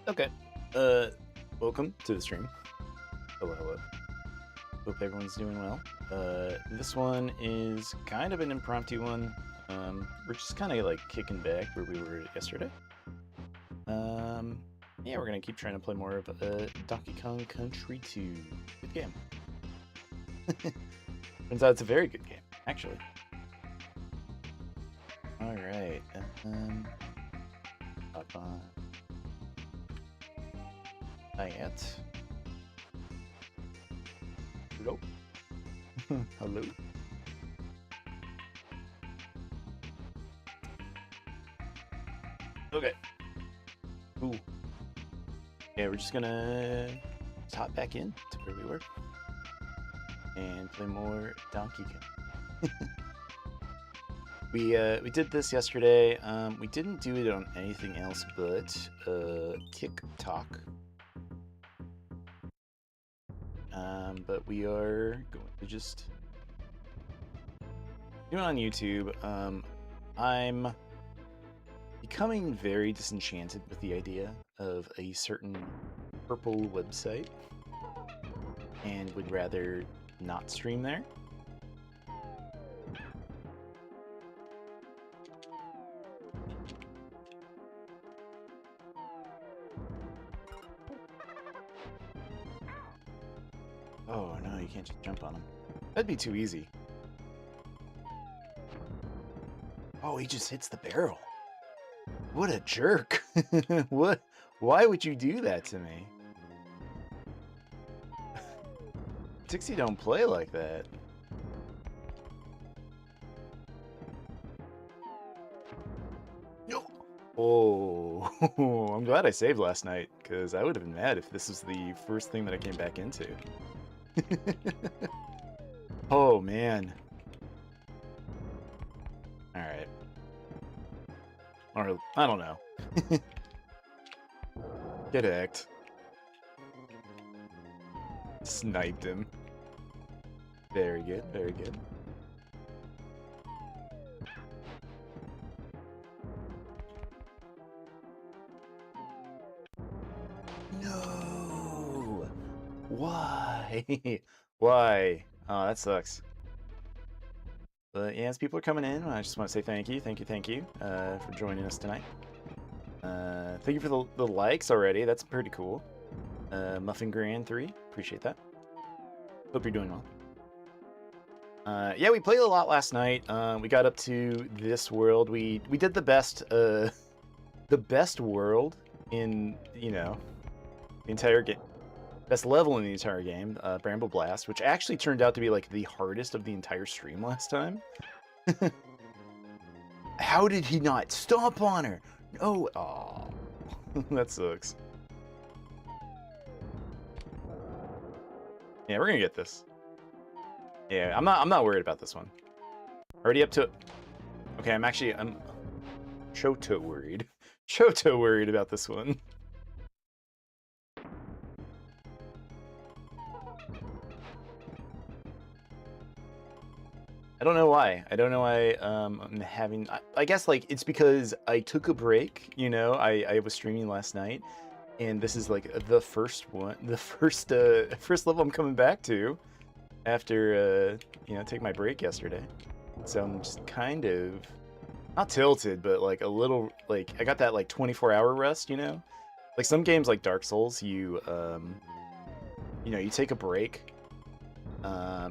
Okay. Welcome to the stream. Hello, hello. Hope everyone's doing well. This one is kind of an impromptu one. We're just kind of like kicking back where we were yesterday. Yeah, we're gonna keep trying to play more of Donkey Kong Country 2. Good game. Turns out it's a very good game, actually. All right. Up on. Not yet. Hello. Hello. Okay. Cool. Yeah, we're just gonna hop back in to where we were and play more Donkey Kong. We did this yesterday. We didn't do it on anything else but TikTok. But we are going to just do it on YouTube. I'm becoming very disenchanted with the idea of a certain purple website and would rather not stream there. Oh no, you can't just jump on him. That'd be too easy. Oh, he just hits the barrel. What a jerk. What? Why would you do that to me? Dixie don't play like that. No. Oh, I'm glad I saved last night, because I would have been mad if this was the first thing that I came back into. Oh, man. Alright. Or, I don't know. Get hacked. Sniped him. Very good, very good. No! Why? Why? Oh, that sucks. But yeah, as people are coming in, I just want to say thank you for joining us tonight. Thank you for the likes already. That's pretty cool. Muffin Grand 3, appreciate that. Hope you're doing well. Yeah, we played a lot last night. We got up to this world. We did the best world in, you know, the entire game. Best level in the entire game, Bramble Blast, which actually turned out to be like the hardest of the entire stream last time. How did he not stomp on her? No, oh, that sucks. Yeah, we're gonna get this. Yeah, I'm not worried about this one. Already up to. Okay, I'm Choto worried. Choto worried about this one. I don't know why. I don't know why I'm having... I guess, like, it's because I took a break, you know? I was streaming last night, and this is, like, the first one. The first level I'm coming back to after, you know, take my break yesterday. So I'm just kind of... Not tilted, but, like, a little... Like, I got that, like, 24-hour rest, you know? Like, some games, like Dark Souls, you know, you take a break...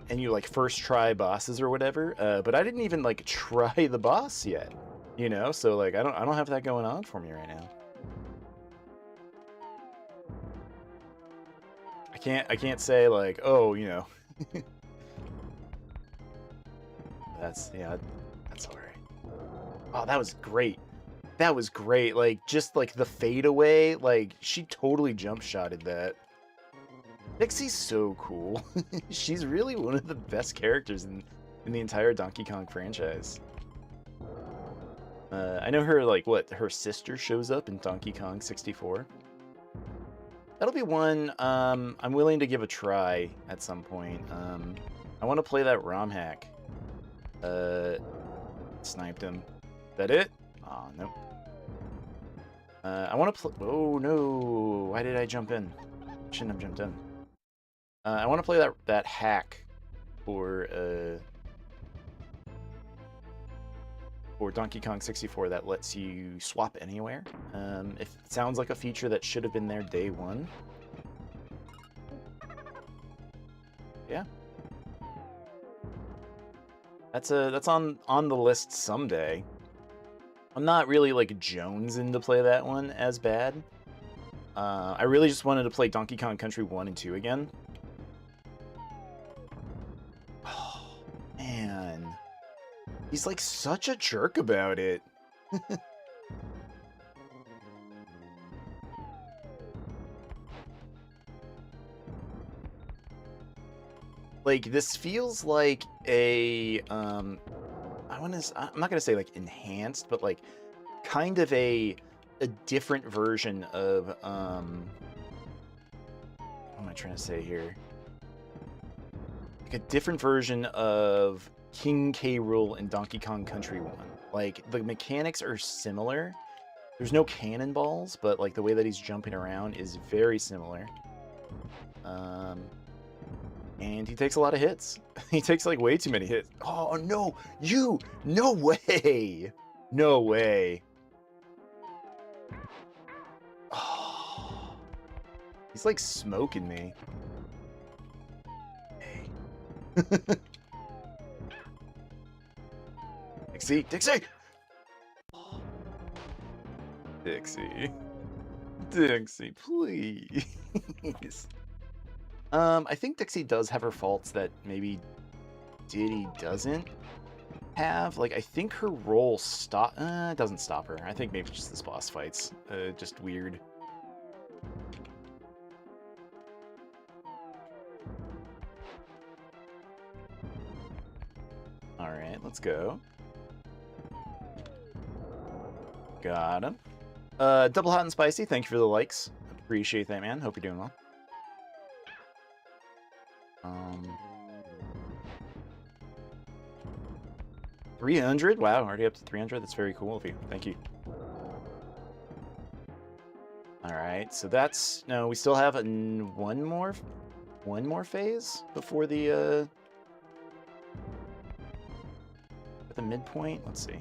and you like first try bosses or whatever, but I didn't even like try the boss yet, you know, so like I don't have that going on for me right now. I can't say like, oh, you know. That's all right. Oh, that was great. That was great. Like just like the fadeaway, like she totally jump shotted that. Dixie's so cool. She's really one of the best characters in the entire Donkey Kong franchise. I know her, like, her sister shows up in Donkey Kong 64. That'll be one I'm willing to give a try at some point. I want to play that ROM hack. Sniped him. Is that it? Aw, nope. I want to play. Oh no! Why did I jump in? Shouldn't have jumped in. I want to play that hack for Donkey Kong 64 that lets you swap anywhere. It sounds like a feature that should have been there day one. Yeah. That's on the list someday. I'm not really like jonesing to play that one as bad. I really just wanted to play Donkey Kong Country 1 and 2 again. Oh, man. He's like such a jerk about it. Like, this feels like a, I'm not gonna say like enhanced, but like kind of a different version of, what am I trying to say here? Like a different version of King K. Rool in Donkey Kong Country 1. Like, the mechanics are similar. There's no cannonballs, but like the way that he's jumping around is very similar. And he takes a lot of hits. He takes like way too many hits. Oh no, no way, no way. Oh, he's like smoking me. Hey. Dixie! Oh. Dixie, please. I think Dixie does have her faults that maybe Diddy doesn't have. Like, I think her roll doesn't stop her. I think maybe just this boss fight's just weird. Alright, let's go. Got him. Double hot and spicy, thank you for the likes. Appreciate that, man. Hope you're doing well. 300? Wow, already up to 300? That's very cool of you. Thank you. Alright, so that's... No, we still have one more phase before the midpoint? Let's see.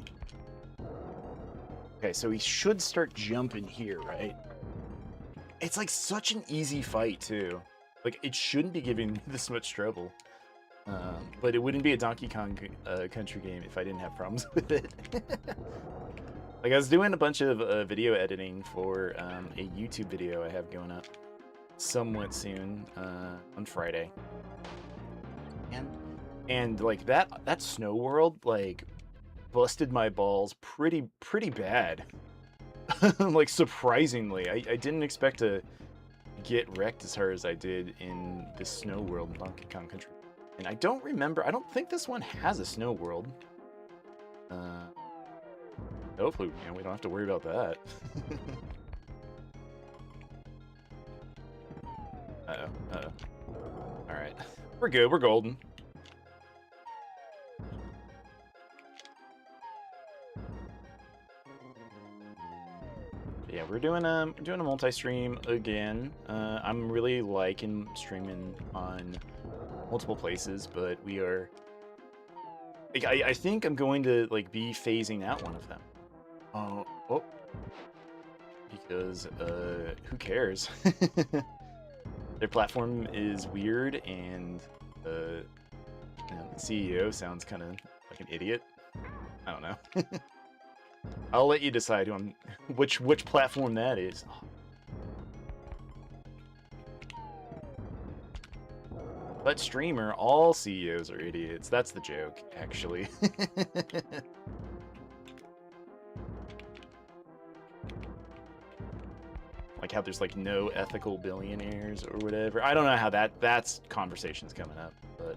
Okay, so we should start jumping here, right? It's like such an easy fight, too. Like, it shouldn't be giving me this much trouble. But it wouldn't be a Donkey Kong Country game if I didn't have problems with it. Like, I was doing a bunch of video editing for a YouTube video I have going up somewhat soon on Friday. And like, that snow world, like, busted my balls pretty bad. Like, surprisingly. I didn't expect to get wrecked as hard as I did in the snow world in Donkey Kong Country. And I don't think this one has a snow world. Hopefully, we don't have to worry about that. Uh-oh. Alright. We're good, we're golden. Yeah, we're doing a multi-stream again. I'm really liking streaming on multiple places, but we are... Like, I think I'm going to like be phasing out one of them. Oh. Because, who cares? Their platform is weird, and the CEO sounds kind of like an idiot. I don't know. I'll let you decide which platform that is. But streamer, all CEOs are idiots. That's the joke, actually. Like how there's like no ethical billionaires or whatever. I don't know how that's conversation's coming up, but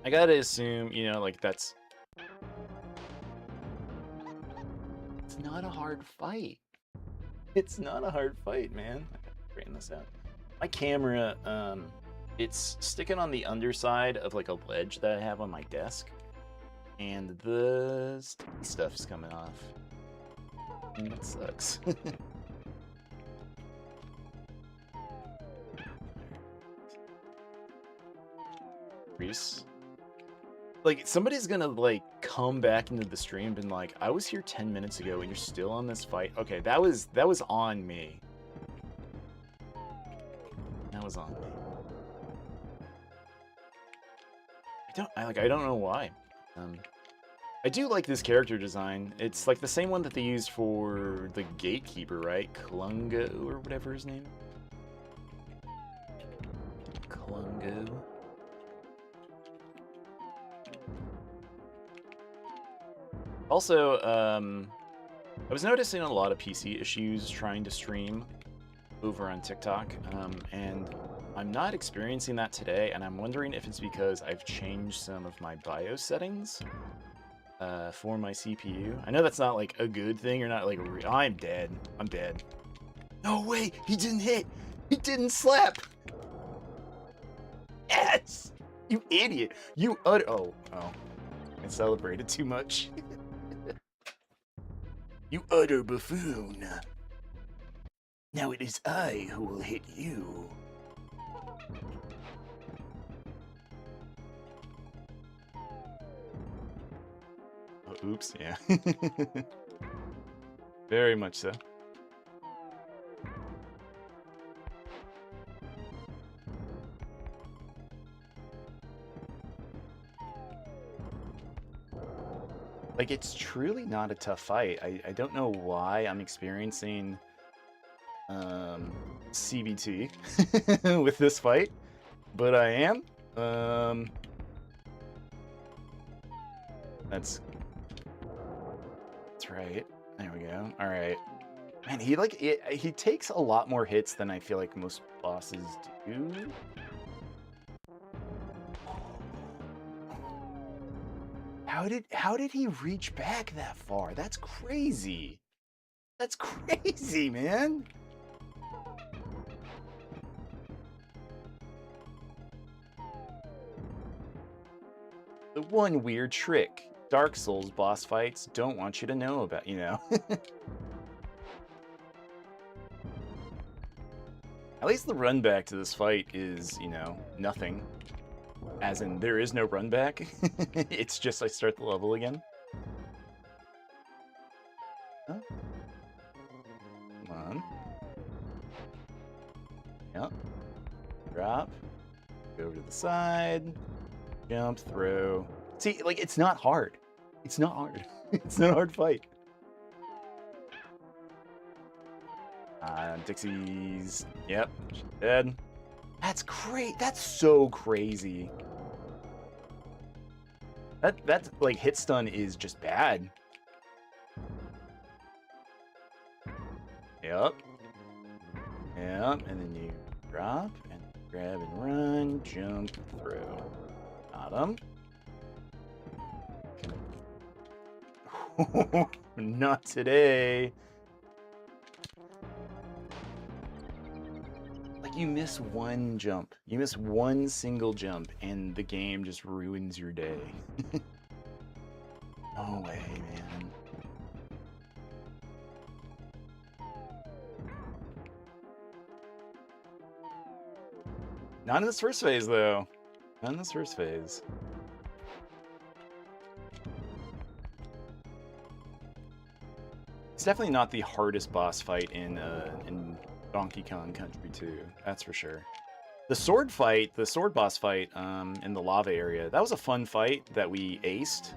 I gotta assume, like that's... It's not a hard fight. It's not a hard fight, man. I gotta straighten this out. My camera, it's sticking on the underside of like a ledge that I have on my desk, and the sticky stuff's coming off. That sucks. Reese. Like, somebody's gonna, like, come back into the stream and been like, I was here 10 minutes ago and you're still on this fight. Okay, that was on me. That was on me. I don't know why. I do like this character design. It's like the same one that they used for the Gatekeeper, right? Klungo or whatever his name. Klungo. Also, I was noticing a lot of PC issues trying to stream over on TikTok, and I'm not experiencing that today, and I'm wondering if it's because I've changed some of my BIOS settings for my CPU. I know that's not like a good thing, or not like I'm dead. I'm dead. No way! He didn't hit! He didn't slap! Yes! You idiot! You oh. I celebrated too much. You utter buffoon. Now it is I who will hit you. Oh, oops, yeah. Very much so. Like, it's truly not a tough fight. I don't know why I'm experiencing CBT with this fight, but I am. That's right. There we go. All right. Man, he takes a lot more hits than I feel like most bosses do. How did he reach back that far? That's crazy. That's crazy, man. The one weird trick Dark Souls boss fights don't want you to know about, you know. At least the run back to this fight is, you know, nothing. As in, there is no run back. It's just I start the level again. Huh? Come on. Yep. Drop. Go over to the side. Jump through. See, like, it's not hard. It's not hard. It's not a hard fight. Dixie's... Yep, she's dead. That's great. That's so crazy. That's like, hit stun is just bad. Yep. Yep, and then you drop, and grab and run, jump through. Got him. Not today. Like, you miss one jump. You miss one single jump, and the game just ruins your day. No way, man. Not in this first phase, though. Not in this first phase. It's definitely not the hardest boss fight in Donkey Kong Country 2. That's for sure. The sword fight, the sword boss fight in the lava area, that was a fun fight that we aced.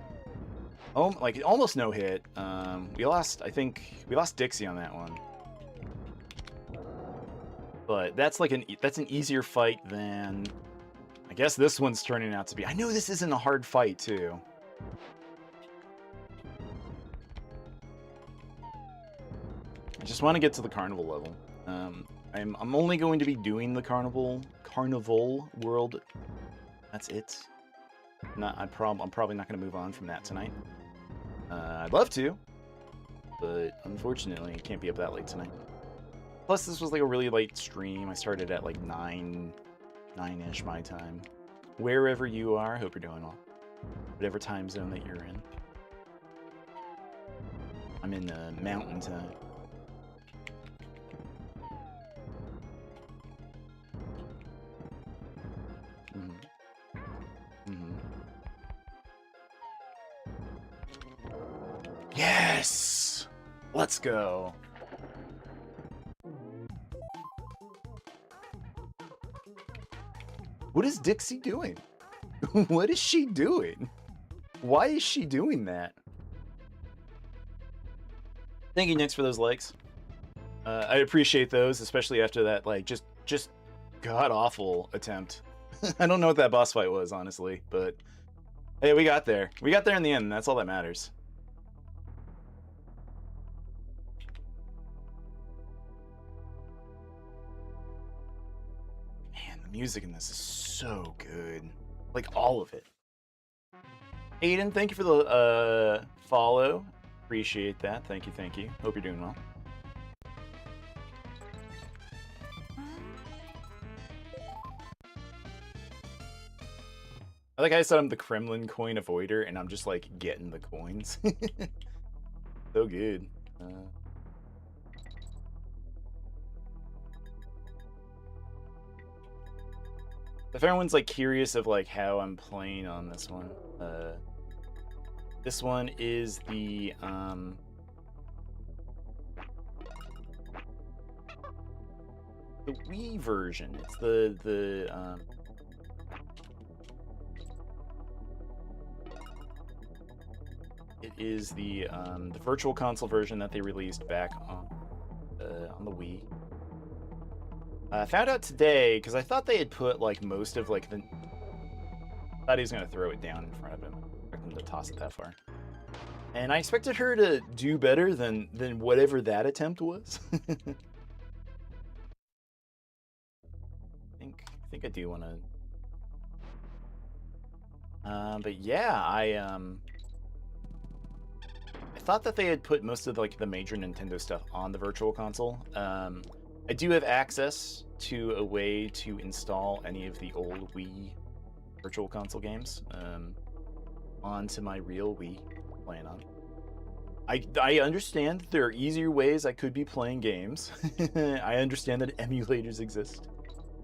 Oh, like, almost no hit. I think we lost Dixie on that one. But that's like that's an easier fight than, I guess this one's turning out to be. I know this isn't a hard fight too. I just want to get to the carnival level. I'm only going to be doing the carnival world. That's it. I'm probably not going to move on from that tonight. I'd love to, but unfortunately, I can't be up that late tonight. Plus, this was like a really late stream. I started at like 9-ish my time. Wherever you are, hope you're doing well. Whatever time zone that you're in. I'm in mountain time. Yes! Let's go. What is Dixie doing? What is she doing? Why is she doing that? Thank you, Nix, for those likes. I appreciate those, especially after that, like, just god-awful attempt. I don't know what that boss fight was, honestly, but hey, we got there. We got there in the end, and that's all that matters. Man, the music in this is so good. Like, all of it. Aiden, thank you for the follow. Appreciate that. Thank you, thank you. Hope you're doing well. I like how I said I'm the Kremlin coin avoider, and I'm just like getting the coins. So good. If everyone's like curious of like how I'm playing on this one, this one is the Wii version. It's the it is the virtual console version that they released back on the Wii. I found out today because I thought they had put like most of like the. I thought he was gonna throw it down in front of him. I expected him to toss it that far, and I expected her to do better than whatever that attempt was. I think I do want to. But yeah, I thought that they had put most of like the major Nintendo stuff on the Virtual Console. I do have access to a way to install any of the old Wii Virtual Console games onto my real Wii playing on. I understand that there are easier ways I could be playing games. I understand that emulators exist.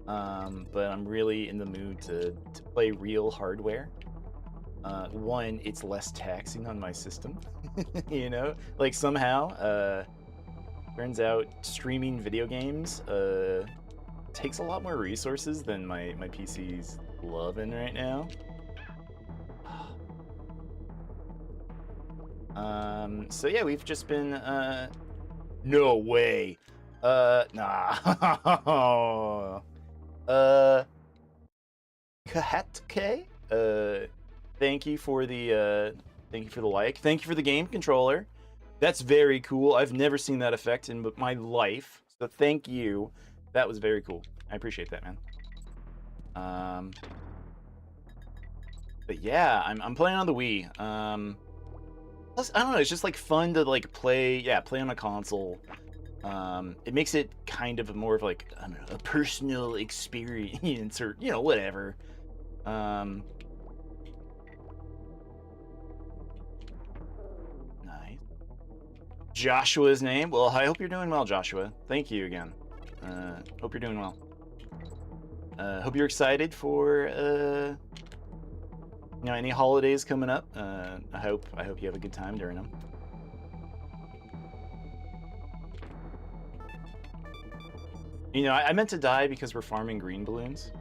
But I'm really in the mood to play real hardware. One, it's less taxing on my system. You know? Like somehow, turns out streaming video games takes a lot more resources than my PC's loving right now. So yeah, we've just been no way. Nah. Kaptain K, thank you for the like. Thank you for the game controller. That's very cool. I've never seen that effect in my life. So thank you. That was very cool. I appreciate that, man. But yeah, I'm playing on the Wii. Plus, I don't know, it's just like fun to like play on a console. It makes it kind of more of like, I don't know, a personal experience or, you know, whatever. Nice. Joshua's name. Well, I hope you're doing well, Joshua. Thank you again. Hope you're doing well. Hope you're excited for, you know, any holidays coming up. I hope you have a good time during them. You know, I meant to die because we're farming green balloons.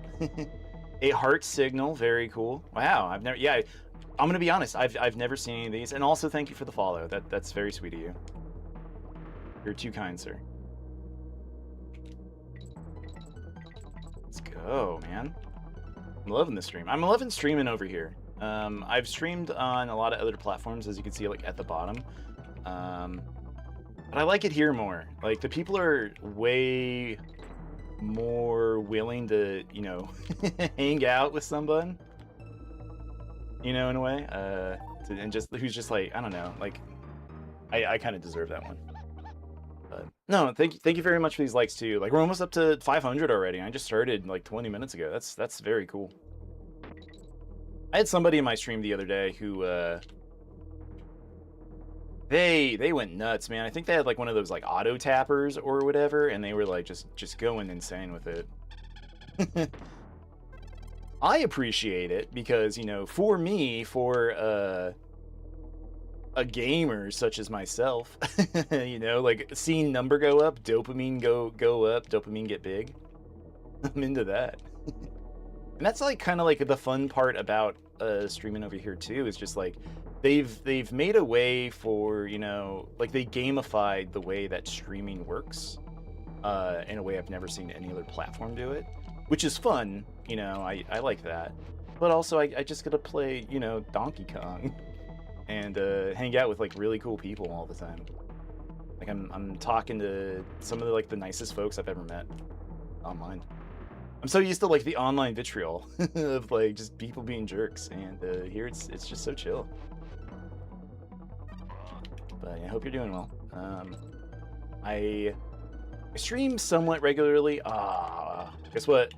A heart signal, very cool. Wow, I'm gonna be honest, I've never seen any of these, and also thank you for the follow. That's very sweet of you. You're too kind, sir. Let's go, man. I'm loving the stream. I'm loving streaming over here. I've streamed on a lot of other platforms, as you can see, like at the bottom. But I like it here more. Like the people are way more willing to, you know, hang out with someone, you know, in a way, and just who's just like, I don't know, like I kind of deserve that one. But no, thank you very much for these likes too. Like we're almost up to 500 already. I just started like 20 minutes ago. That's very cool. I had somebody in my stream the other day who They went nuts, man. I think they had like one of those like auto tappers or whatever, and they were like just going insane with it. I appreciate it because, you know, for me, for a gamer such as myself, you know, like seeing number go up, dopamine go up, dopamine get big. I'm into that. And that's like kind of like the fun part about streaming over here too, is just like they've made a way for, you know, like they gamified the way that streaming works in a way I've never seen any other platform do it, which is fun. You know, I like that. But also I just gotta play, you know, Donkey Kong and hang out with like really cool people all the time. Like I'm talking to some of the nicest folks I've ever met online. I'm so used to like the online vitriol of like just people being jerks, and here it's just so chill. But yeah, I hope you're doing well. I stream somewhat regularly. Guess what?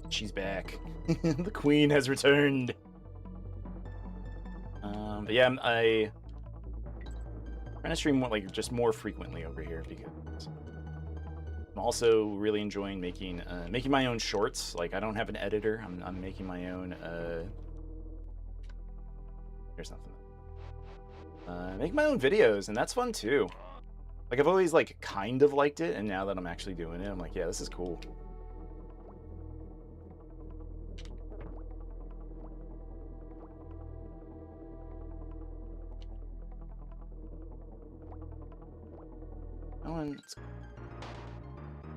She's back. The queen has returned. But yeah, I'm trying to stream more, like just more frequently over here because I'm also really enjoying making my own shorts. Like I don't have an editor. I'm making my own. Here's nothing. Make my own videos, and that's fun too. Like I've always like kind of liked it, and now that I'm actually doing it, I'm like, yeah, this is cool.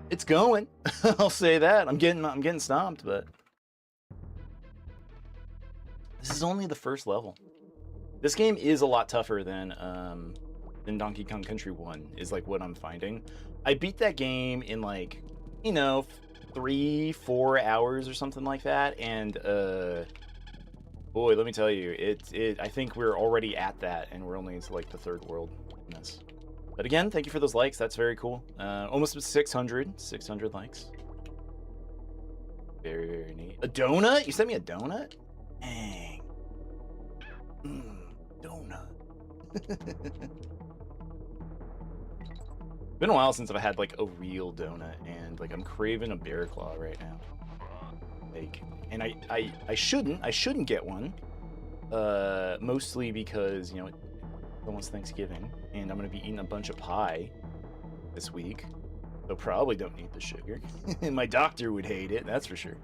It's going. I'll say that. I'm getting stomped, but this is only the first level. This game is a lot tougher than Donkey Kong Country 1, is like what I'm finding. I beat that game in like, you know, 3-4 hours or something like that, and boy, let me tell you, I think we're already at that, and we're only into like the third world in this. But again, thank you for those likes. That's very cool. Almost 600 likes. Very, very neat. A donut? You sent me a donut? Dang. Donut. Been a while since I've had like a real donut, and like I'm craving a bear claw right now. Like, and I shouldn't get one. Mostly because, you know, it's almost Thanksgiving, and I'm gonna be eating a bunch of pie this week, so probably don't need the sugar. And my doctor would hate it, that's for sure.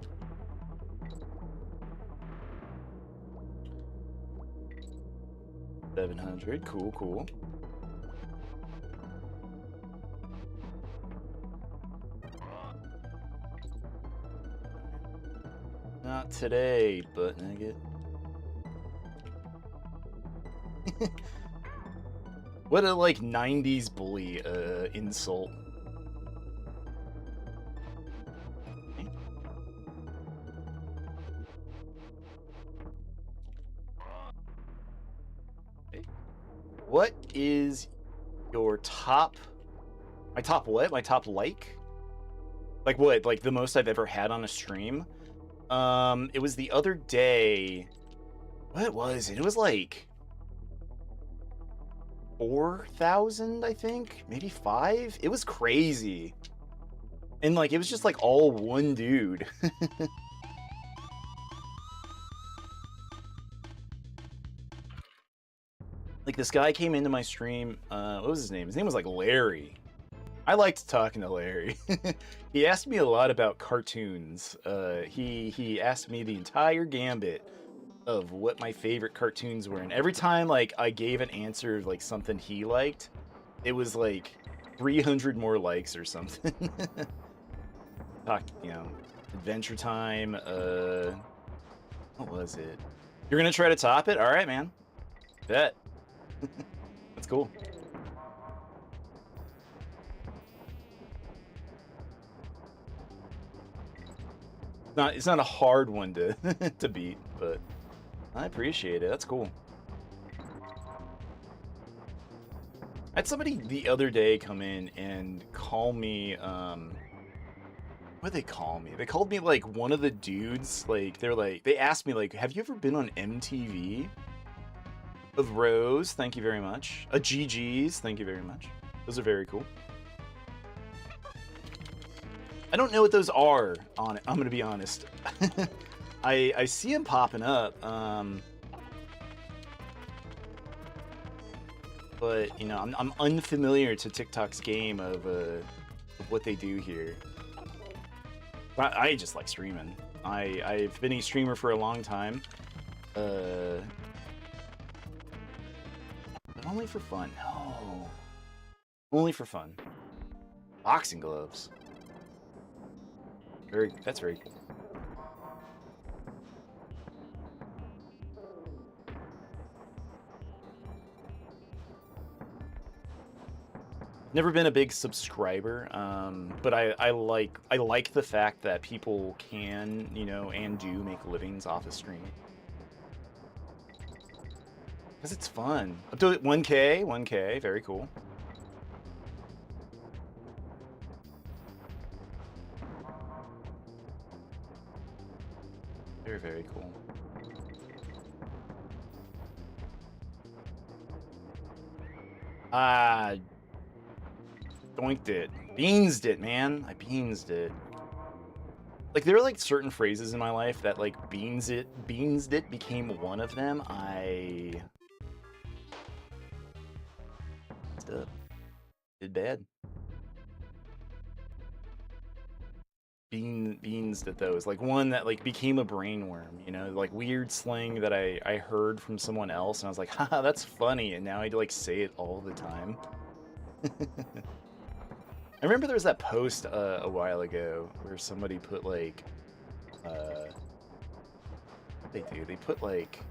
$700, cool. Not today, butt nugget. What a like 90s bully insult. Okay. What is your top? My top what? My top like? Like what? Like the most I've ever had on a stream? It was the other day. What was it? It was like 4,000, I think, maybe 5. It was crazy, and like it was just like all one dude. Like this guy came into my stream. What was his name? His name was like Larry. I liked talking to Larry. He asked me a lot about cartoons. He asked me the entire gambit of what my favorite cartoons were, and every time like I gave an answer of like something he liked, it was like 300 more likes or something. Talk, you know, Adventure Time. What was it? You're gonna try to top it? All right, man. Bet. That's cool. It's not a hard one to to beat, but I appreciate it. That's cool. I had somebody the other day come in and call me, what did they call me? They called me like one of the dudes, like they asked me like, have you ever been on MTV? Of Rose, thank you very much. A GG's, thank you very much. Those are very cool. I don't know what those are on it. I'm gonna be honest. I see them popping up, but you know I'm unfamiliar to TikTok's game of what they do here. I just like streaming. I've been a streamer for a long time. But only for fun. No. Only for fun. Boxing gloves. That's very cool. Never been a big subscriber, but I like the fact that people can, you know, and do make livings off of streaming. Because it's fun. Up to 1K, very cool. Very, very cool. Doinked it. Beansed it, man. I beansed it. Like, there are, like, certain phrases in my life that, like, beansed it became one of them. Did bad. Beans at those. Like, one that, like, became a brainworm, you know? Like, weird slang that I heard from someone else, and I was like, haha, that's funny, and now I, like, say it all the time. I remember there was that post a while ago where somebody put, like, what they do? They put, like,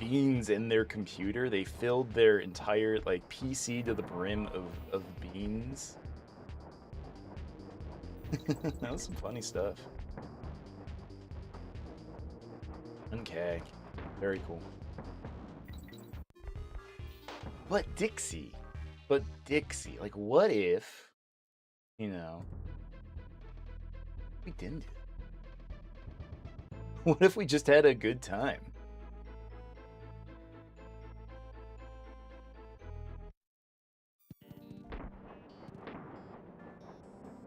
beans in their computer. They filled their entire, like, PC to the brim of beans. That was some funny stuff. Okay. Very cool. But Dixie. Like, what if, you know, we didn't do it? What if we just had a good time?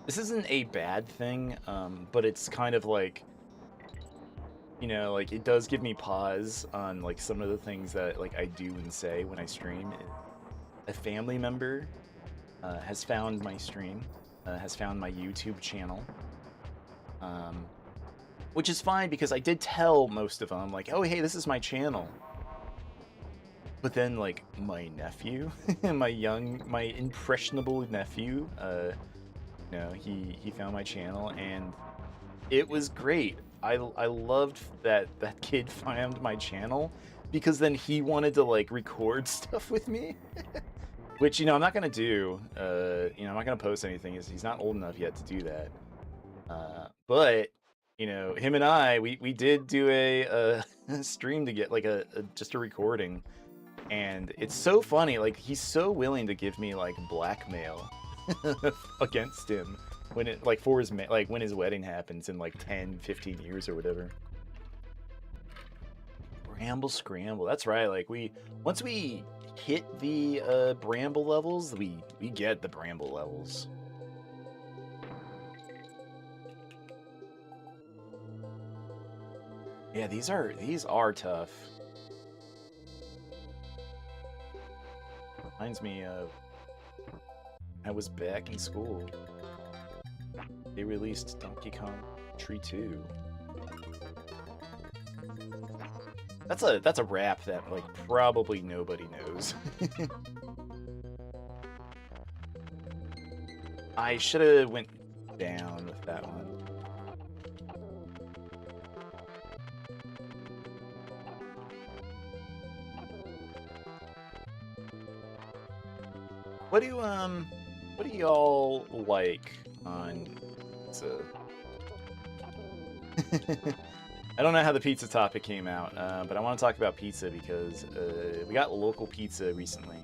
This isn't a bad thing, but it's kind of like, you know, like, it does give me pause on, like, some of the things that, like, I do and say when I stream. A family member has found my stream, has found my YouTube channel, which is fine because I did tell most of them, like, oh, hey, this is my channel. But then, like, my nephew, my impressionable nephew, you know, he found my channel, and it was great. I loved that kid found my channel, because then he wanted to, like, record stuff with me. Which, you know, I'm not gonna do. You know, I'm not gonna post anything. He's not old enough yet to do that. But, you know, him and I, we did do a stream to get, like, just a recording. And it's so funny. Like, he's so willing to give me, like, blackmail against him when it, like, for his, like, when his wedding happens in, like, 10, 15 years or whatever. Bramble Scramble. That's right. Like, once we hit the Bramble levels, we get the Bramble levels. Yeah, these are tough. Reminds me of I was back in school. They released Donkey Kong Country 2. That's a rap that, like, probably nobody knows. I should have went down with that one. What do y'all like on pizza? I don't know how the pizza topic came out, but I want to talk about pizza because we got local pizza recently.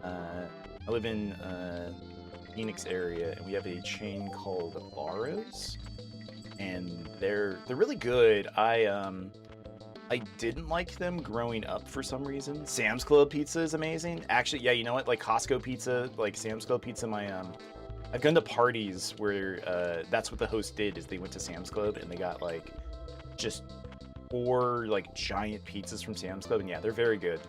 I live in Phoenix area, and we have a chain called Barro's, and they're really good. I didn't like them growing up for some reason. Sam's Club pizza is amazing. Actually, yeah, you know what? Like Costco pizza, like Sam's Club pizza, I've gone to parties where that's what the host did is they went to Sam's Club and they got like just 4 like giant pizzas from Sam's Club, and yeah, they're very good.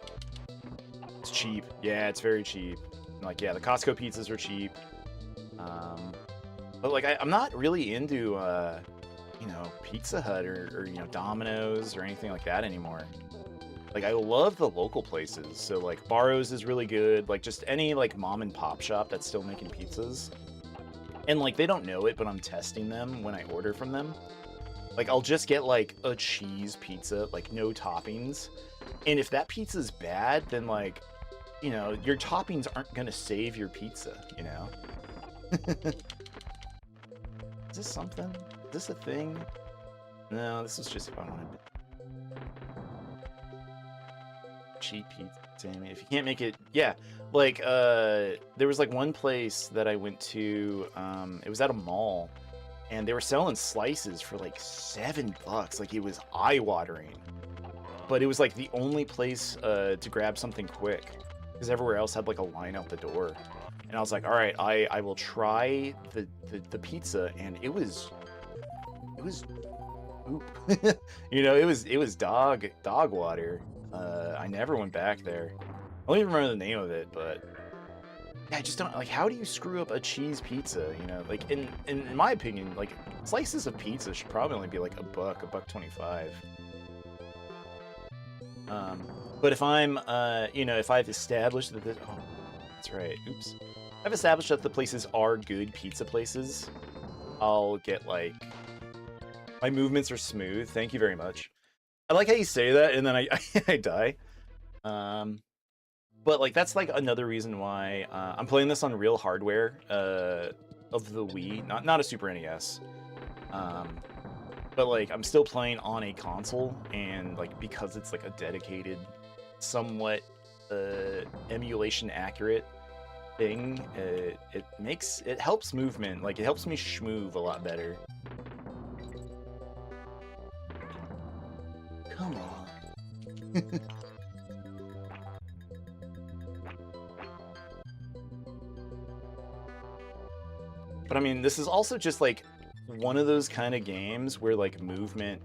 It's cheap. Yeah, it's very cheap. Like, yeah, the Costco pizzas are cheap. But like I'm not really into you know, Pizza Hut or you know, Domino's or anything like that anymore. Like, I love the local places. So like Barrows is really good. Like just any like mom and pop shop that's still making pizzas. And like they don't know it, but I'm testing them when I order from them. Like I'll just get like a cheese pizza, like no toppings. And if that pizza's bad, then like, you know, your toppings aren't gonna save your pizza, you know? Is this something? Is this a thing? No, this is just if I wanted to. Cheap pizza. I mean, if you can't make it, yeah. Like, there was like one place that I went to, it was at a mall, and they were selling slices for like $7. Like, it was eye-watering. But it was like the only place to grab something quick, because everywhere else had like a line out the door. And I was like, all right, I will try the pizza, and it was poop. You know, it was dog water. I never went back there. I don't even remember the name of it, but yeah, I just don't like. How do you screw up a cheese pizza? You know, like in my opinion, like slices of pizza should probably only be like $1.25. But if I'm, you know, if I've established that this, oh, that's right. Oops. I've established that the places are good pizza places. I'll get like, my movements are smooth. Thank you very much. I like how you say that, and then I die. But like that's like another reason why I'm playing this on real hardware of the Wii, not a Super NES. But like I'm still playing on a console, and like because it's like a dedicated, somewhat emulation accurate thing, it helps movement. Like it helps me schmoove a lot better. Come on. But I mean, this is also just like one of those kind of games where like movement,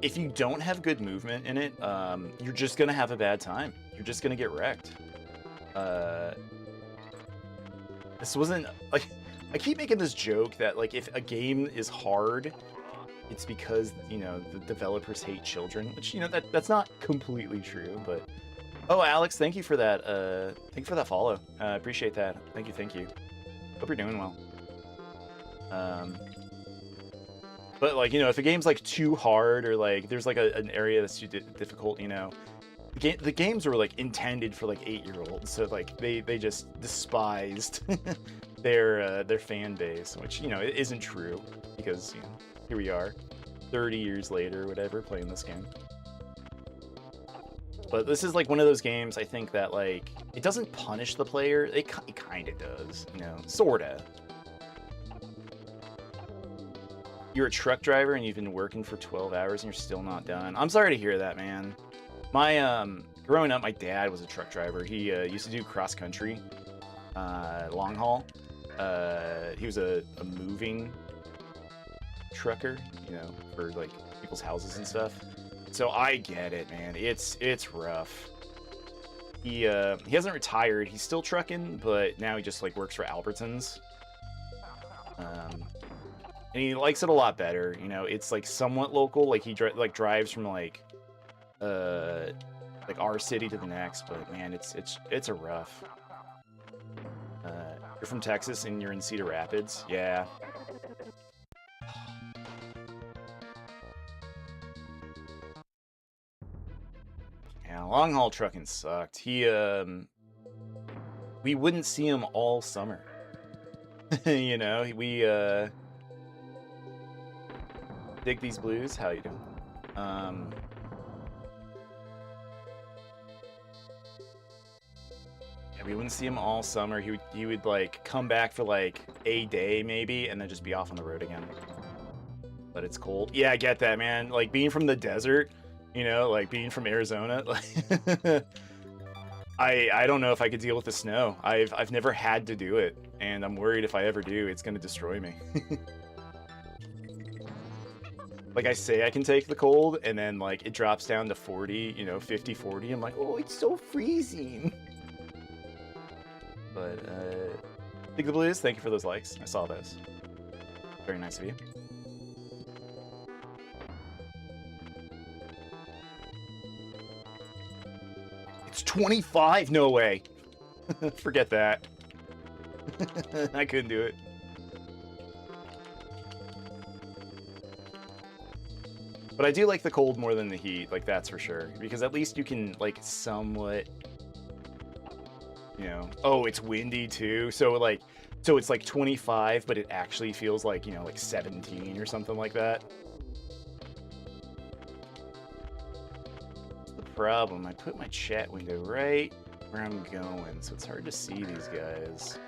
if you don't have good movement in it, you're just gonna have a bad time. You're just gonna get wrecked. This wasn't like, I keep making this joke that like if a game is hard, it's because, you know, the developers hate children, which, you know, that's not completely true, but oh, Alex, thank you for that. Thank you for that follow. Appreciate that. Thank you. Hope you're doing well. But like, you know, if a game's like too hard or like there's like an area that's too difficult, you know, the games were like intended for like 8-year-olds, so like they just despised their fan base, which, you know, it isn't true, because, you know, here we are 30 years later or whatever playing this game. But this is like one of those games, I think, that like it doesn't punish the player. It kind of does, you know, sorta. You're a truck driver and you've been working for 12 hours and you're still not done. I'm sorry to hear that, man. My growing up, my dad was a truck driver. He used to do cross country, long haul. He was a moving trucker, you know, for like people's houses and stuff. So I get it, man. It's rough. He hasn't retired. He's still trucking, but now he just like works for Albertsons. And he likes it a lot better. You know, it's like somewhat local. Like he drives from like our city to the next. But man, it's a rough. You're from Texas and you're in Cedar Rapids. Yeah. Yeah, long haul trucking sucked. We wouldn't see him all summer. You know, we dig these blues. How you doing? Yeah, we wouldn't see him all summer. He would like come back for like a day maybe, and then just be off on the road again. But it's cold. Yeah, I get that, man. Like being from the desert, You know, like being from Arizona, like I don't know if I could deal with the snow. I've never had to do it, and I'm worried if I ever do, it's gonna destroy me. Like I say I can take the cold, and then like it drops down to 40, you know, 50, 40. I'm like, oh, it's so freezing. But Dig the Blues, thank you for those likes. I saw those. Very nice of you. It's 25? No way. Forget that. I couldn't do it. But I do like the cold more than the heat, like that's for sure. Because at least you can like somewhat, you know. Oh, it's windy too. So it's like 25, but it actually feels like, you know, like 17 or something like that. What's the problem? I put my chat window right where I'm going, so it's hard to see these guys.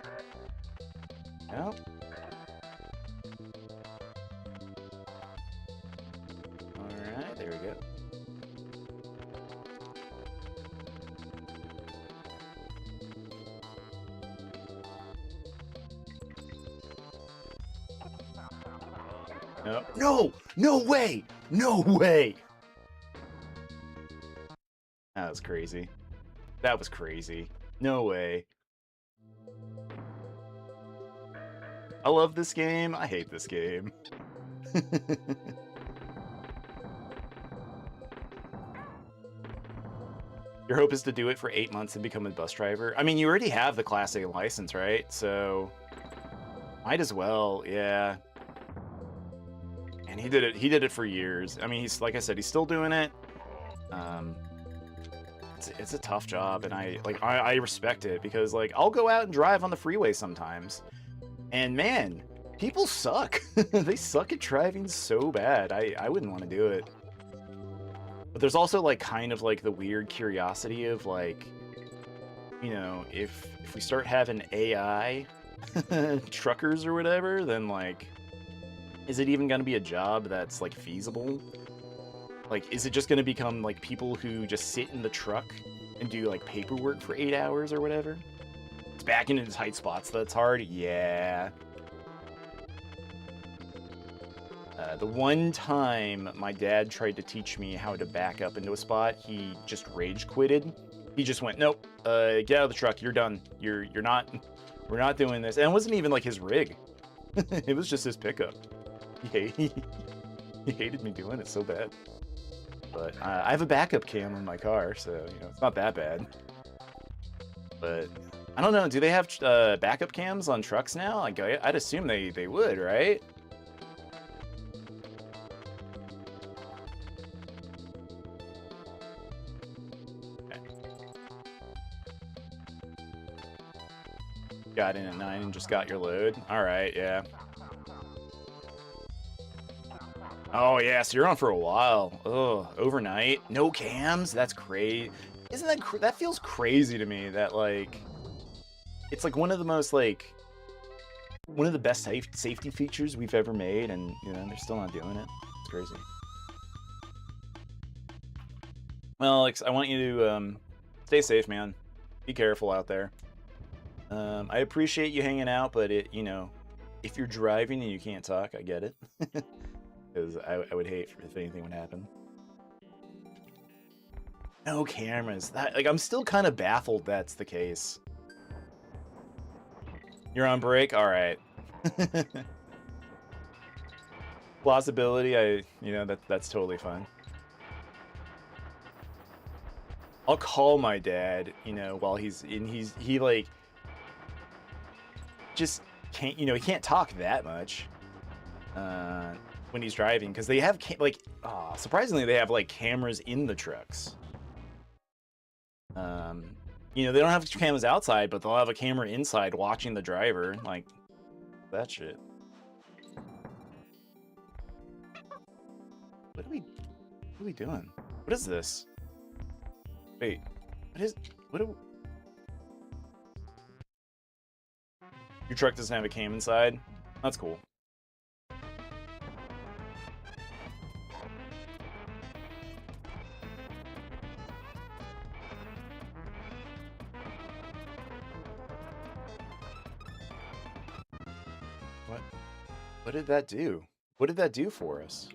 Nope. Alright, there we go. No. No! No way! No way! That was crazy. That was crazy. No way. I love this game. I hate this game. Your hope is to do it for 8 months and become a bus driver? I mean, you already have the Class A license, right? So might as well, yeah. And he did it for years. I mean, he's, like I said, he's still doing it. It's a tough job, and I respect it, because like I'll go out and drive on the freeway sometimes, and man, people suck. They suck at driving so bad. I wouldn't want to do it. But there's also like kind of like the weird curiosity of like, you know, if we start having AI truckers or whatever, then like, is it even going to be a job that's like feasible? Like, is it just going to become like people who just sit in the truck and do like paperwork for 8 hours or whatever? It's backing into tight spots that's hard. Yeah. The one time my dad tried to teach me how to back up into a spot, he just rage quitted. He just went, nope, get out of the truck. You're done. We're not doing this. And it wasn't even like his rig. It was just his pickup. He hated me doing it so bad. But I have a backup cam in my car, so, you know, it's not that bad. But I don't know. Do they have backup cams on trucks now? Like, I'd assume they would, right? Okay. Got in at 9 and just got your load. All right, yeah. Oh, yeah, so you're on for a while. Ugh, overnight. No cams? That's crazy. Isn't that... that feels crazy to me, that, like... It's, like, one of the most, like... one of the best safety features we've ever made, and, you know, they're still not doing it. It's crazy. Well, Alex, I want you to, stay safe, man. Be careful out there. I appreciate you hanging out, but you know, if you're driving and you can't talk, I get it. Because I would hate if anything would happen. No cameras. That, like, I'm still kind of baffled that's the case. You're on break? All right. Plausibility, you know, that's totally fine. I'll call my dad, you know, while he like just can't, you know, he can't talk that much when he's driving, because they have like, surprisingly they have like cameras in the trucks. You know, they don't have cameras outside, but they'll have a camera inside watching the driver, like that shit. What are we doing? What is this? Wait, your truck doesn't have a cam inside? That's cool. What did that do? What did that do for us?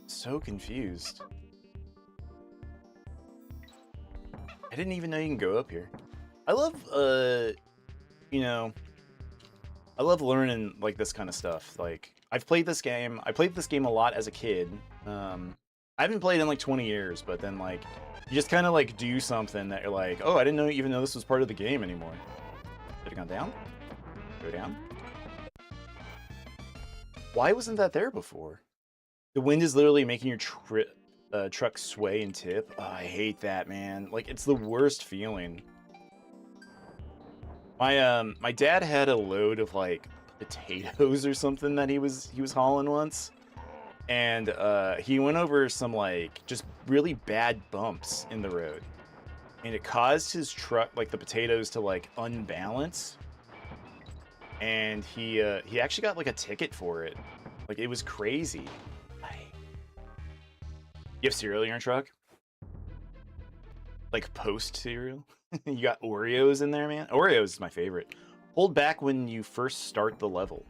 So confused. I didn't even know you can go up here. I love, you know, I love learning like this kind of stuff. Like I've played this game. I played this game a lot as a kid. I haven't played in like 20 years, but then like you just kind of like do something that you're like, oh, I didn't know even know this was part of the game anymore. Should have gone down. Go down. Why wasn't that there before? The wind is literally making your truck sway and tip. Oh, I hate that, man. Like it's the worst feeling. My dad had a load of like potatoes or something that he was hauling once, and he went over some like just really bad bumps in the road, and it caused his truck, like the potatoes, to like unbalance, and he actually got like a ticket for it. Like it was crazy. You have cereal in your truck? Like post cereal? You got Oreos in there, man? Oreos is my favorite. Hold back when you first start the level.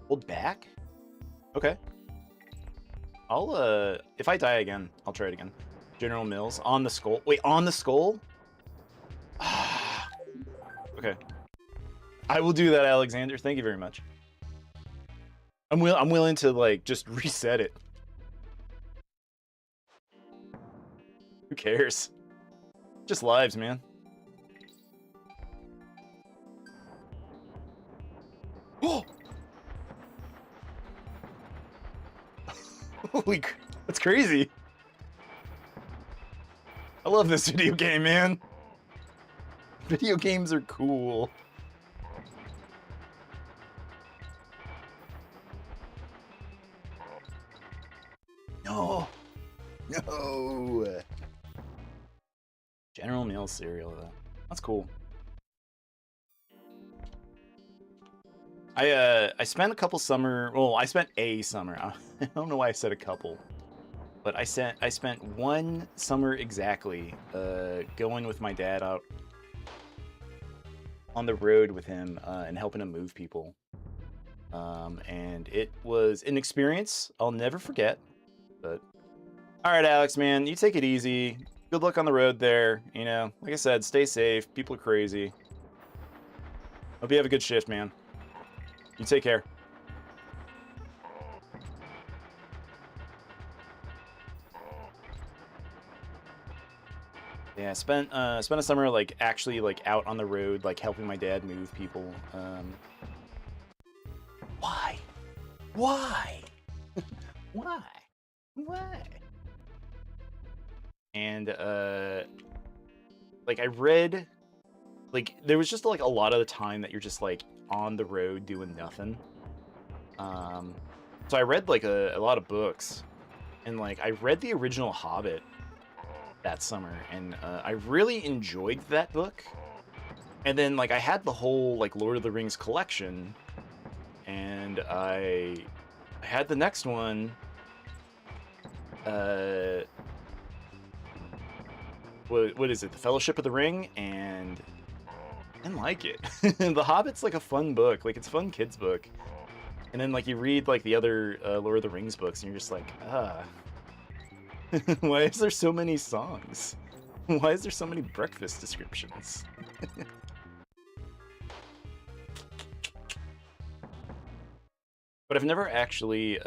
Hold back? Okay. I'll, if I die again, I'll try it again. General Mills. On the skull. Wait, on the skull? Okay. I will do that, Alexander. Thank you very much. I'm willing to, like, just reset it. Who cares? Just lives, man. Oh! Holy, that's crazy. I love this video game, man. Video games are cool. No. No. General Mills cereal, though. That's cool. I spent a couple summer. Well, I spent a summer. I don't know why I said a couple, but I spent one summer exactly, going with my dad out on the road with him, and helping him move people. And it was an experience I'll never forget. But all right, Alex, man, you take it easy. Good luck on the road there. You know, like I said, stay safe. People are crazy. Hope you have a good shift, man. You take care. Yeah, spent a summer like actually like out on the road, like helping my dad move people. Why? Why? Why? Why? And like I read, like there was just like a lot of the time that you're just like on the road doing nothing. So I read like a lot of books, and like I read the original Hobbit that summer, and I really enjoyed that book. And then like I had the whole like Lord of the Rings collection, and I had the next one. What is it? The Fellowship of the Ring, and I didn't like it. The Hobbit's like a fun book, like it's a fun kids book. And then like you read like the other Lord of the Rings books, and you're just like, why is there so many songs? Why is there so many breakfast descriptions? But I've never actually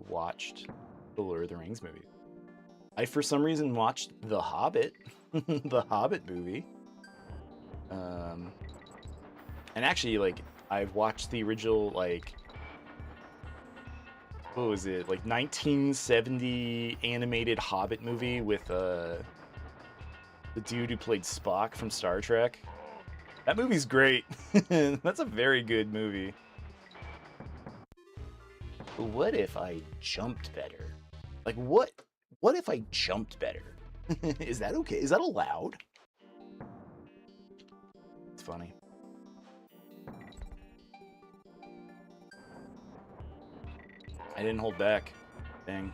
watched the Lord of the Rings movie. I for some reason watched The Hobbit, the Hobbit movie. And actually, like, I've watched the original, like, what was it, like 1970 animated Hobbit movie with the dude who played Spock from Star Trek. That movie's great. That's a very good movie. But what if I jumped better? Like, what if I jumped better? Is that okay? Is that allowed? It's funny. I didn't hold back. Dang.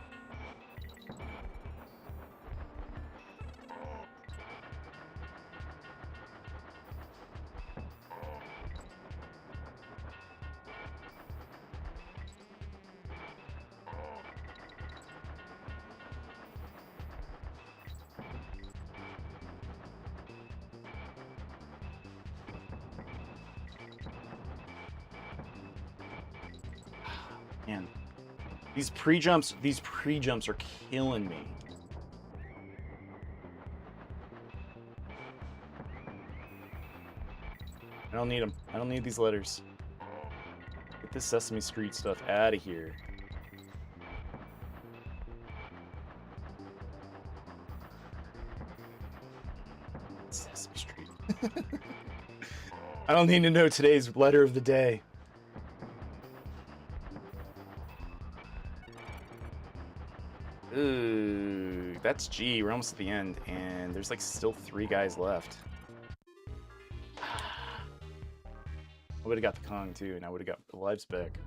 Man, these pre-jumps are killing me. I don't need them. I don't need these letters. Get this Sesame Street stuff out of here. Sesame Street. I don't need to know today's letter of the day. Ooh, that's G. We're almost at the end, and there's like still 3 guys left. I would have got the Kong too, and I would have got the lives back.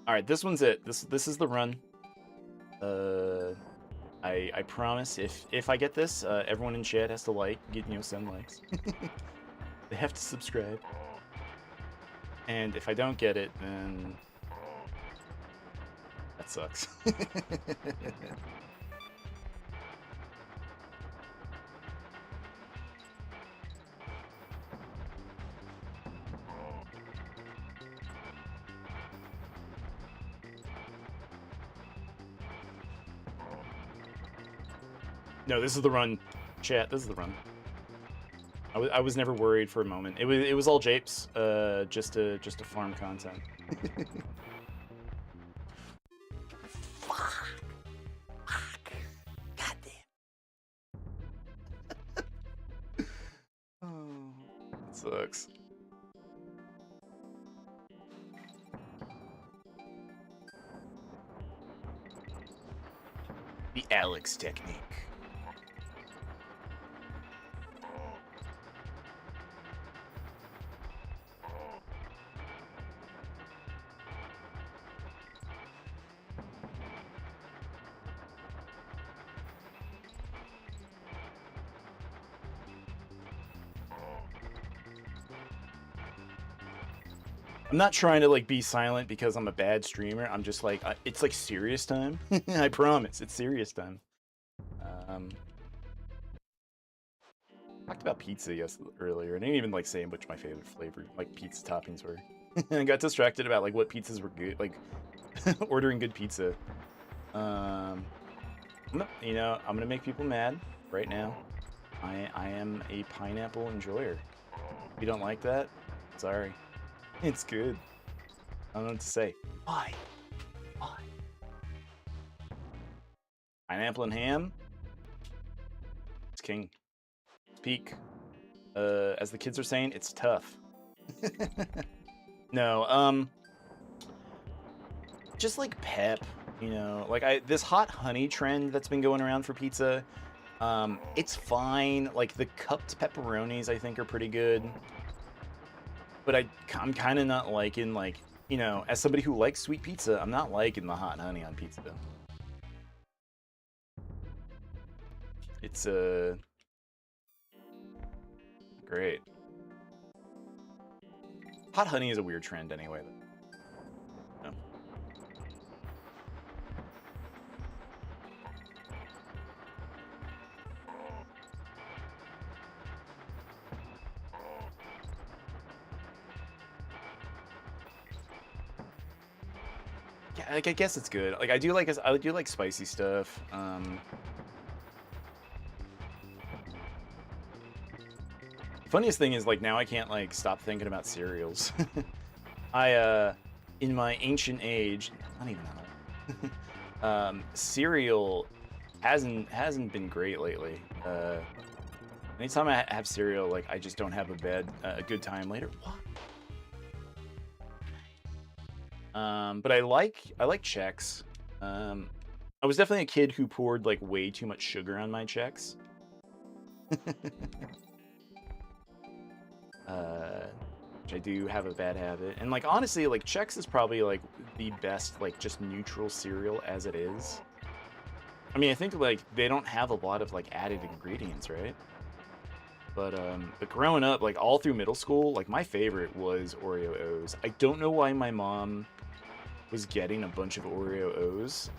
All right, this one's it. This is the run. I promise if I get this, everyone in chat has to like, send likes. They have to subscribe. And if I don't get it, then that sucks. No, this is the run, chat. This is the run. I was never worried for a moment. It was all japes, just to farm content. Fuck. Goddamn. Oh, that sucks. The Alex technique. I'm not trying to like be silent because I'm a bad streamer. I'm just like, it's like serious time. I promise, it's serious time. Talked about pizza earlier. I didn't even like say which my favorite flavor, like pizza toppings were. I got distracted about like what pizzas were good, like ordering good pizza. I'm gonna make people mad right now. I am a pineapple enjoyer. If you don't like that, sorry. It's good. I don't know what to say. Why? Why? Pineapple and ham? It's king. It's peak. As the kids are saying, it's tough. No, just like pep, like this hot honey trend that's been going around for pizza. It's fine. Like the cupped pepperonis, I think, are pretty good. But I'm kind of not liking, like, as somebody who likes sweet pizza, I'm not liking the hot honey on pizza. It's, great. Hot honey is a weird trend anyway, though. No. Yeah, like I guess it's good. Like I do like spicy stuff. Funniest thing is like now I can't like stop thinking about cereals. In my ancient age, not even that old. Cereal hasn't been great lately. Anytime I have cereal, like I just don't have a good time later. What? But I like Chex. I was definitely a kid who poured like way too much sugar on my Chex. Which I do have a bad habit. And like honestly, like Chex is probably like the best like just neutral cereal as it is. I mean, I think like they don't have a lot of like added ingredients, right? But growing up, like all through middle school, like my favorite was Oreo O's. I don't know why my mom was getting a bunch of Oreo O's.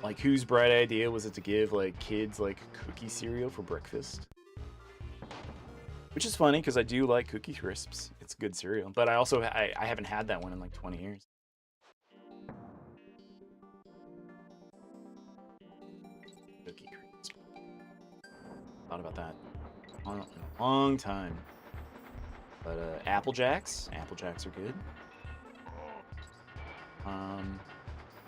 Like whose bright idea was it to give like kids like cookie cereal for breakfast? Which is funny because I do like Cookie Crisps. It's good cereal, but I haven't had that one in like 20 years. Cookie Crisp. Thought about that in a long time. But Apple Jacks are good.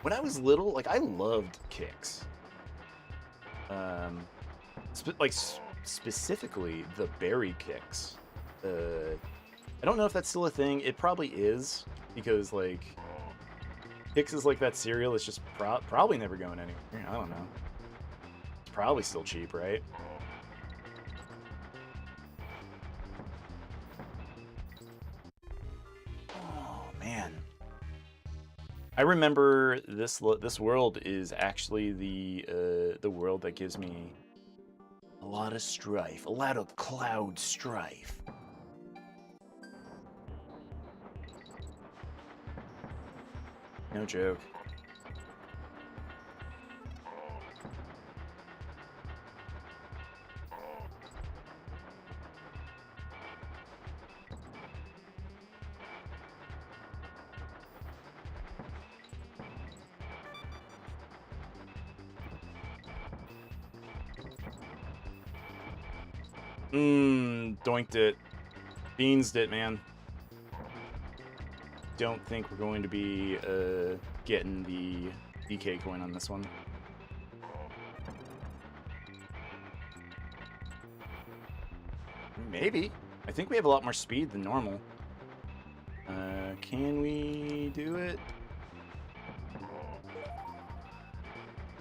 When I was little, like I loved Kix. Specifically the berry Kix. I don't know if that's still a thing. It probably is, because like Kix is like that cereal that's just probably never going anywhere. I don't know. It's probably still cheap, right? Oh man, I remember this world is actually the world that gives me a lot of strife, a lot of cloud strife. No joke. Doinked it. Beansed it, man. Don't think we're going to be getting the DK coin on this one. Maybe. I think we have a lot more speed than normal. Can we do it?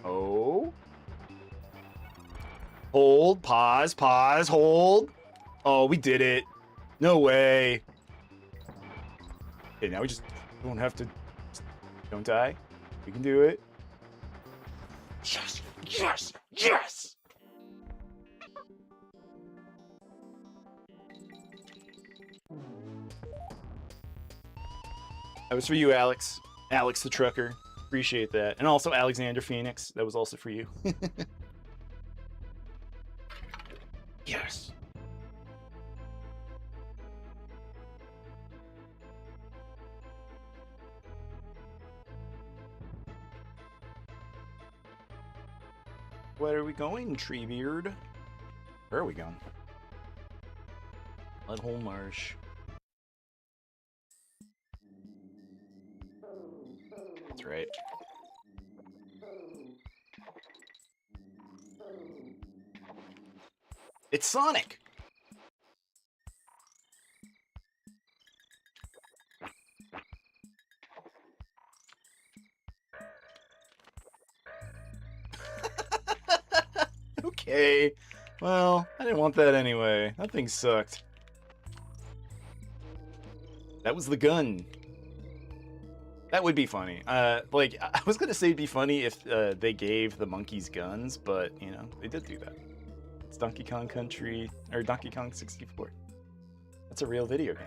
Oh. Hold, pause, hold. Oh, we did it. No way. Okay, now we just don't have to... Don't die. We can do it. Yes! Yes! Yes! That was for you, Alex. Alex the trucker. Appreciate that. And also Alexander Phoenix. That was also for you. Yes. Where are we going, Treebeard? Where are we going? Mudhole Marsh. That's right. It's Sonic! Okay. Well, I didn't want that anyway. That thing sucked. That was the gun. That would be funny. Like, I was gonna say it'd be funny if they gave the monkeys guns, but, you know, they did do that. It's Donkey Kong Country, or Donkey Kong 64. That's a real video game.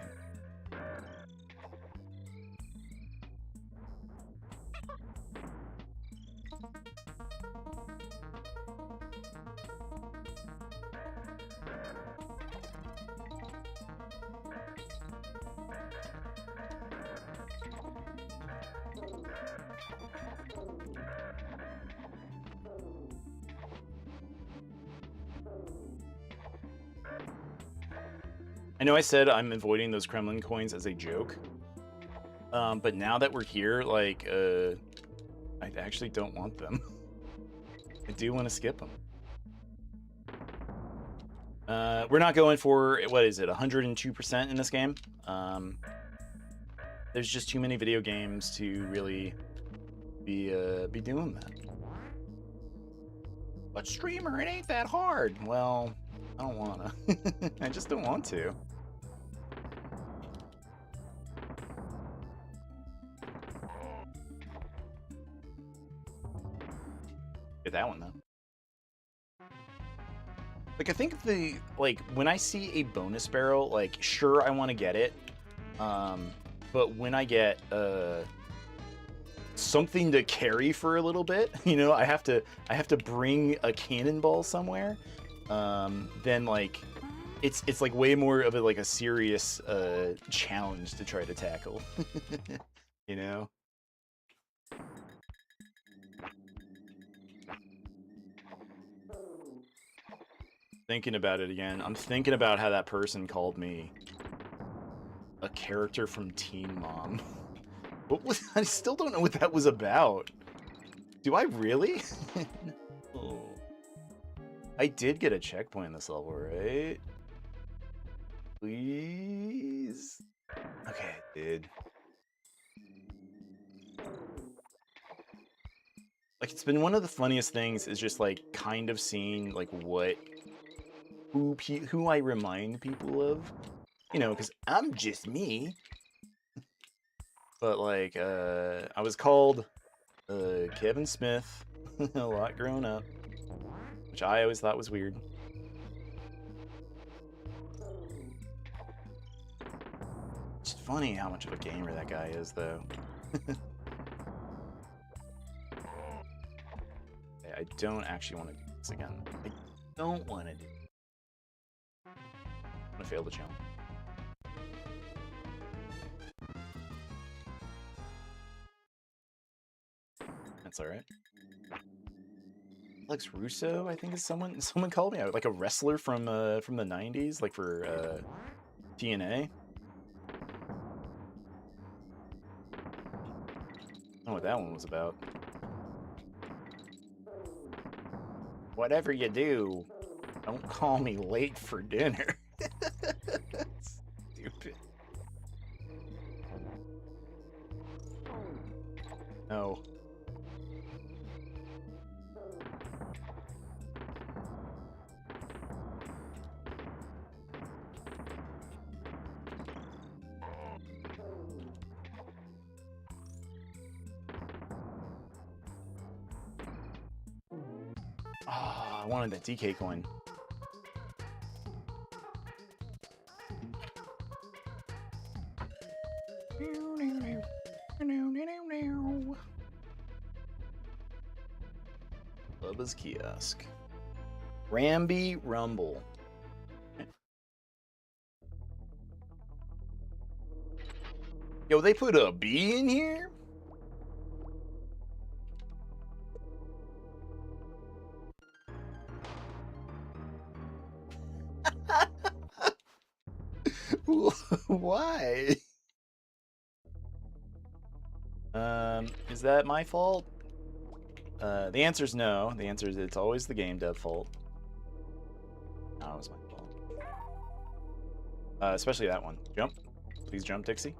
I know I said I'm avoiding those Kremlin coins as a joke, but now that we're here, like, I actually don't want them. I do want to skip them. We're not going for, what is it, 102% in this game? There's just too many video games to really be doing that. But streamer, it ain't that hard. Well, I don't wanna. I just don't want to. Get that one though. Like, I think when I see a bonus barrel, like, sure, I want to get it. But when I get something to carry for a little bit, you know, I have to bring a cannonball somewhere. Then, like, it's like way more of a like a serious challenge to try to tackle. You know? Thinking about it again. I'm thinking about how that person called me a character from Teen Mom. What was I still don't know what that was about. Do I really? No. I did get a checkpoint in this level, right? Please? Okay, I did. Like, it's been one of the funniest things is just, like, kind of seeing, like, who I remind people of. You know, because I'm just me. But, like, I was called Kevin Smith a lot growing up, which I always thought was weird. It's funny how much of a gamer that guy is, though. Okay, I don't actually want to do this again. I don't want to do it. I'm going to fail the challenge. That's alright. Alex Russo, I think is someone called me. Like a wrestler from the 90s, like for TNA. I don't know what that one was about. Whatever you do, don't call me late for dinner. Stupid. No. Ah, I wanted that DK coin. Bubba's Kiosk. Ramby Rumble. Yo, they put a B in here? Why? Is that my fault? The answer is no. The answer is it's always the game dev fault. No, it was my fault. Especially that one. Jump. Please jump, Dixie.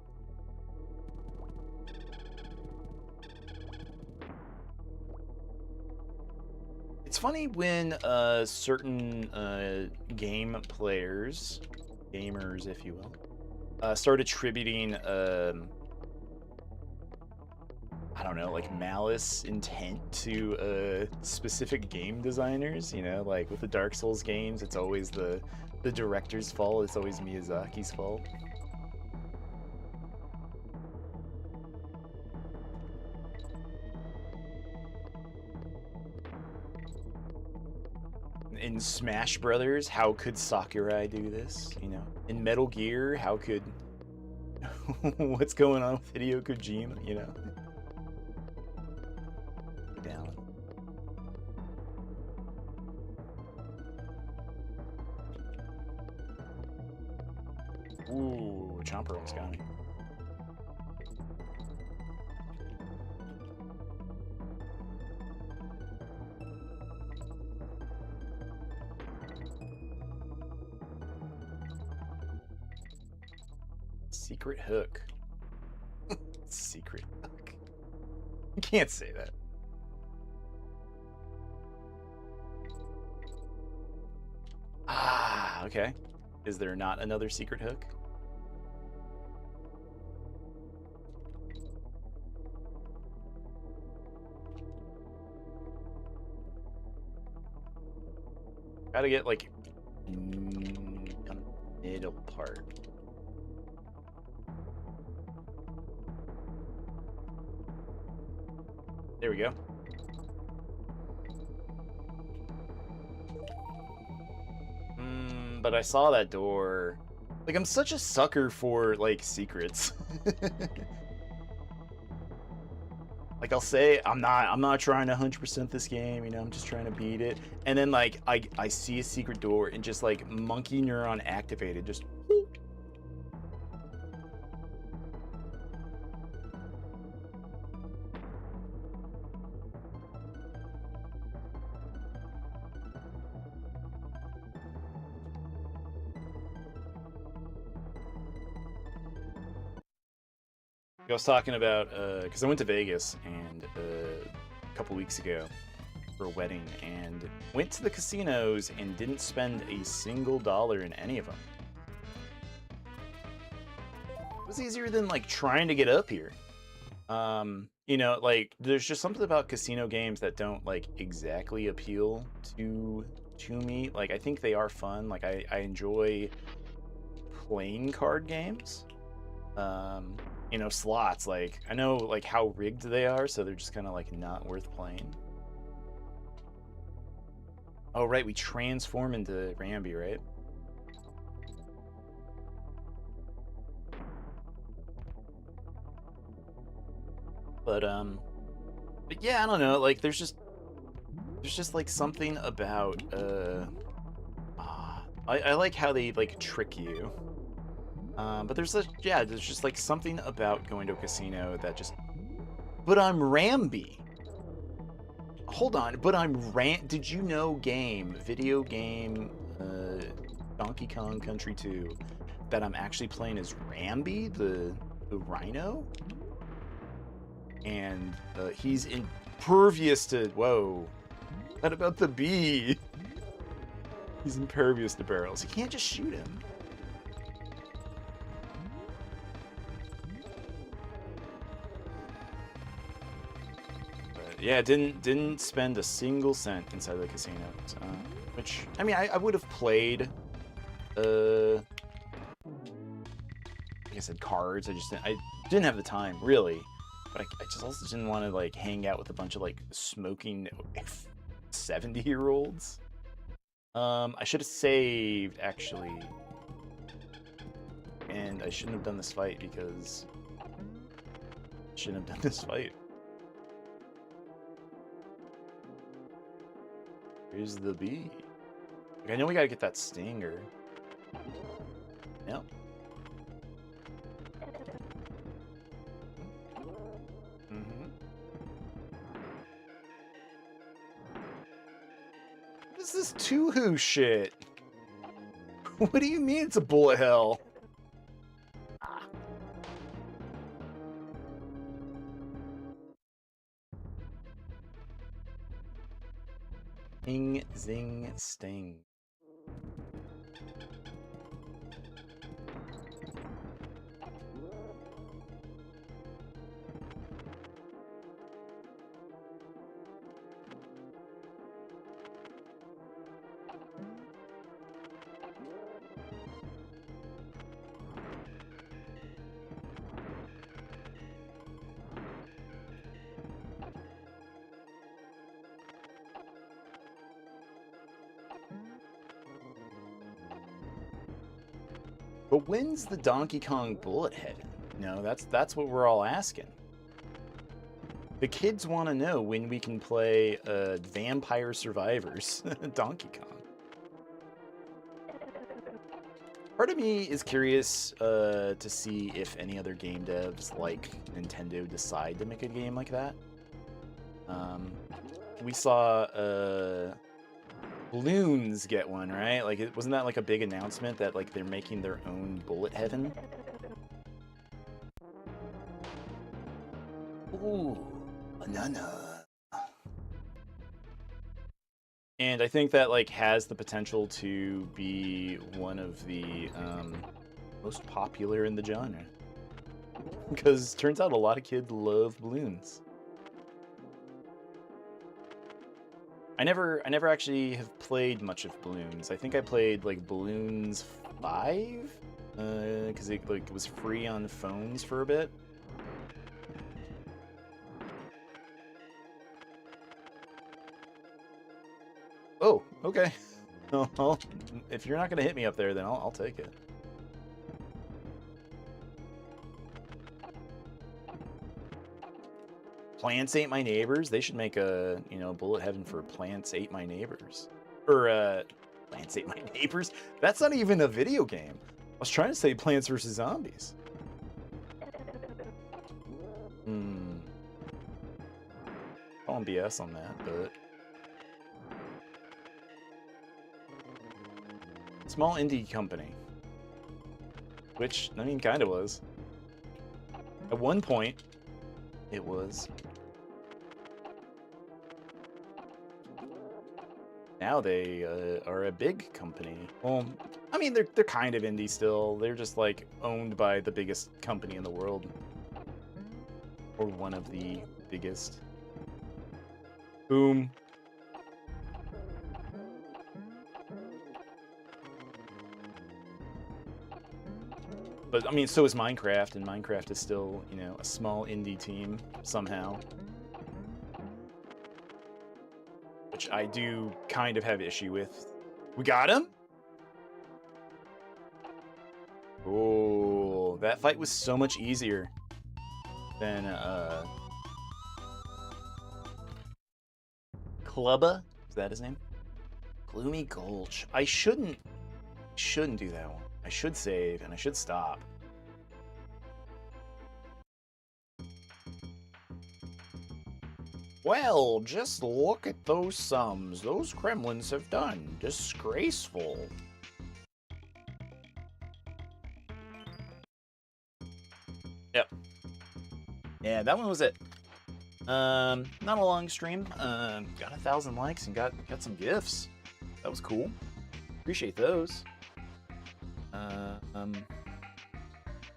It's funny when certain game players, gamers if you will, start attributing I don't know, like malice intent to specific game designers, you know, like with the Dark Souls games, it's always the director's fault, it's always Miyazaki's fault. In Smash Brothers, how could Sakurai do this, you know? In Metal Gear, how could what's going on with Hideo Kojima, you know? Down. Ooh, Chomper almost got me. Secret hook. Secret hook. You can't say that. Ah, okay. Is there not another secret hook? Gotta get like a middle part. There we go. But I saw that door. Like, I'm such a sucker for, like, secrets. Like, I'll say I'm not trying to 100% this game, you know, I'm just trying to beat it. And then, like, I see a secret door and just, like, monkey neuron activated, just whoop. I was talking about, because I went to Vegas and a couple weeks ago for a wedding, and went to the casinos and didn't spend a single dollar in any of them. It was easier than like trying to get up here. You know, like there's just something about casino games that don't like exactly appeal to me. Like I think they are fun. Like I enjoy playing card games. You know, slots, like I know like how rigged they are, so they're just kind of like not worth playing. Oh right, we transform into Rambi, right? But yeah, I don't know, like there's just like something about I like how they like trick you. But there's just like something about going to a casino that just. But I'm Rambi. Hold on, but I'm Did you know video game, Donkey Kong Country 2, that I'm actually playing as Rambi, the rhino? And he's impervious to. Whoa. What about the bee? He's impervious to barrels. You can't just shoot him. Yeah, didn't spend a single cent inside the casinos, which I mean I would have played, like I said, cards. I didn't have the time really, but I just also didn't want to like hang out with a bunch of like smoking 70-year-olds. I should have saved actually, and I shouldn't have done this fight because I shouldn't have done this fight. Here's the bee. Like, I know we gotta get that stinger. Yep. What is this Tuhu shit? What do you mean it's a bullet hell? Ing, zing, sting. But when's the Donkey Kong bullet head? No, that's what we're all asking. The kids want to know when we can play Vampire Survivors Donkey Kong. Part of me is curious to see if any other game devs like Nintendo decide to make a game like that. We saw Bloons get one, right? Like, wasn't that like a big announcement that like they're making their own bullet heaven? Ooh, banana. And I think that like has the potential to be one of the most popular in the genre, because turns out a lot of kids love Bloons. I never actually have played much of Bloons. I think I played like Bloons 5, because it like was free on phones for a bit. Oh, okay. Well, if you're not gonna hit me up there, then I'll take it. Plants ate my neighbors. They should make a, you know, bullet heaven for plants ate my neighbors. Or plants ate my neighbors. That's not even a video game. I was trying to say Plants vs Zombies. Calling BS on that, but small indie company, which I mean, kind of was. At one point, it was. Now they are a big company. Well, I mean, they're kind of indie still. They're just like owned by the biggest company in the world, or one of the biggest. Boom. But I mean, so is Minecraft, and Minecraft is still, you know, a small indie team somehow. Which I do kind of have issue with. We got him? Oh, that fight was so much easier than Clubba? Is that his name? Gloomy Gulch. I shouldn't do that one. I should save and I should stop. Well, just look at those sums those Kremlins have done. Disgraceful. Yep. Yeah, that one was it. Not a long stream. Got 1,000 likes and got some gifts. That was cool. Appreciate those.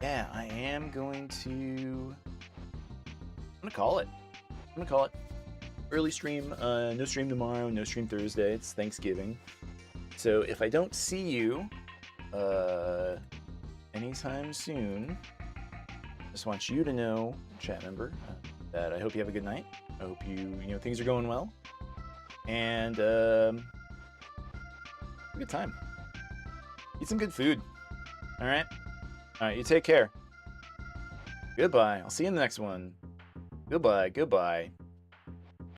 Yeah, I am going to. I'm gonna call it. Early stream. No stream tomorrow. No stream Thursday. It's Thanksgiving. So if I don't see you, anytime soon, just want you to know, chat member, that I hope you have a good night. I hope you know things are going well, and have a good time. Eat some good food. All right. You take care. Goodbye. I'll see you in the next one. Goodbye.